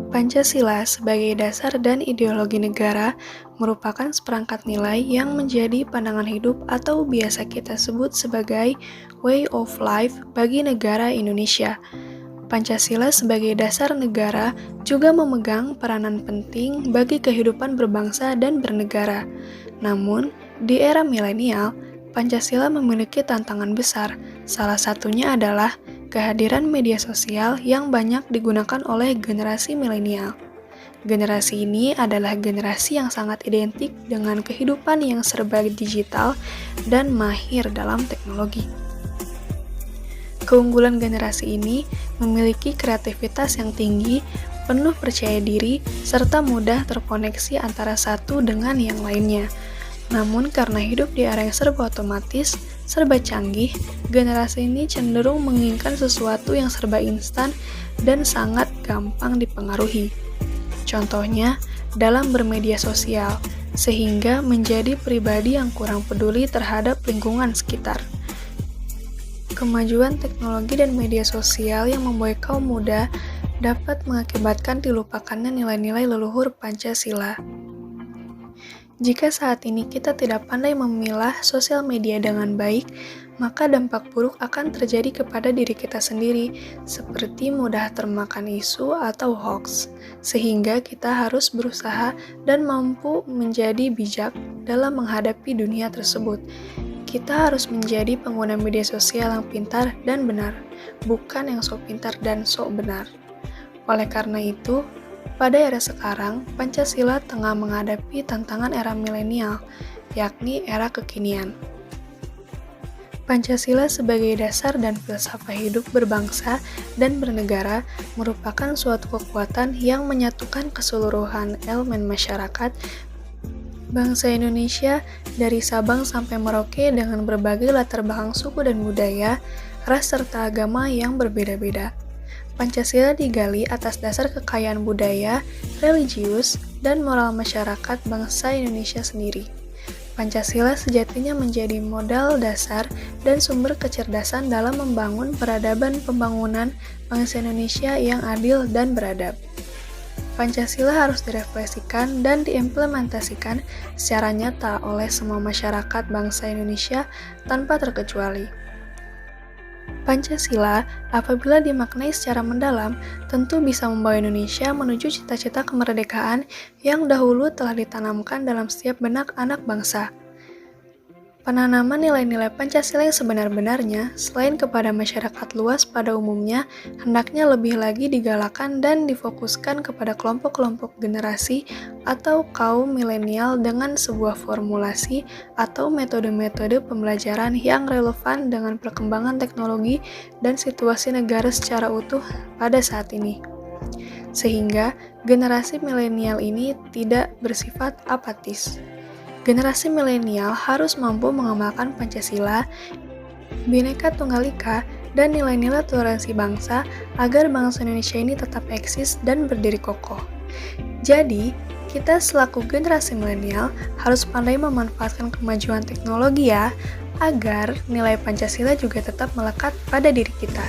Pancasila sebagai dasar dan ideologi negara merupakan seperangkat nilai yang menjadi pandangan hidup atau biasa kita sebut sebagai way of life bagi negara Indonesia. Pancasila sebagai dasar negara juga memegang peranan penting bagi kehidupan berbangsa dan bernegara. Namun, di era milenial, Pancasila memiliki tantangan besar. Salah satunya adalah kehadiran media sosial yang banyak digunakan oleh generasi milenial. Generasi ini adalah generasi yang sangat identik dengan kehidupan yang serba digital dan mahir dalam teknologi. Keunggulan generasi ini memiliki kreativitas yang tinggi, penuh percaya diri, serta mudah terkoneksi antara satu dengan yang lainnya. Namun karena hidup di era yang serba otomatis, serba canggih, generasi ini cenderung menginginkan sesuatu yang serba instan dan sangat gampang dipengaruhi. Contohnya, dalam bermedia sosial, sehingga menjadi pribadi yang kurang peduli terhadap lingkungan sekitar. Kemajuan teknologi dan media sosial yang membuat kaum muda dapat mengakibatkan dilupakannya nilai-nilai leluhur Pancasila. Jika saat ini kita tidak pandai memilah sosial media dengan baik, maka dampak buruk akan terjadi kepada diri kita sendiri, seperti mudah termakan isu atau hoax, sehingga kita harus berusaha dan mampu menjadi bijak dalam menghadapi dunia tersebut. Kita harus menjadi pengguna media sosial yang pintar dan benar, bukan yang sok pintar dan sok benar. Oleh karena itu, pada era sekarang, Pancasila tengah menghadapi tantangan era milenial, yakni era kekinian. Pancasila sebagai dasar dan filsafat hidup berbangsa dan bernegara merupakan suatu kekuatan yang menyatukan keseluruhan elemen masyarakat bangsa Indonesia dari Sabang sampai Merauke dengan berbagai latar belakang suku dan budaya, ras serta agama yang berbeda-beda. Pancasila digali atas dasar kekayaan budaya, religius, dan moral masyarakat bangsa Indonesia sendiri. Pancasila sejatinya menjadi modal dasar dan sumber kecerdasan dalam membangun peradaban pembangunan bangsa Indonesia yang adil dan beradab. Pancasila harus direfleksikan dan diimplementasikan secara nyata oleh semua masyarakat bangsa Indonesia tanpa terkecuali. Pancasila, apabila dimaknai secara mendalam, tentu bisa membawa Indonesia menuju cita-cita kemerdekaan yang dahulu telah ditanamkan dalam setiap benak anak bangsa. Penanaman nilai-nilai Pancasila yang sebenar-benarnya, selain kepada masyarakat luas pada umumnya, hendaknya lebih lagi digalakan dan difokuskan kepada kelompok-kelompok generasi atau kaum milenial dengan sebuah formulasi atau metode-metode pembelajaran yang relevan dengan perkembangan teknologi dan situasi negara secara utuh pada saat ini. Sehingga generasi milenial ini tidak bersifat apatis. Generasi milenial harus mampu mengamalkan Pancasila, Bhinneka Tunggal Ika, dan nilai-nilai toleransi bangsa agar bangsa Indonesia ini tetap eksis dan berdiri kokoh. Jadi, kita selaku generasi milenial harus pandai memanfaatkan kemajuan teknologi ya, agar nilai Pancasila juga tetap melekat pada diri kita.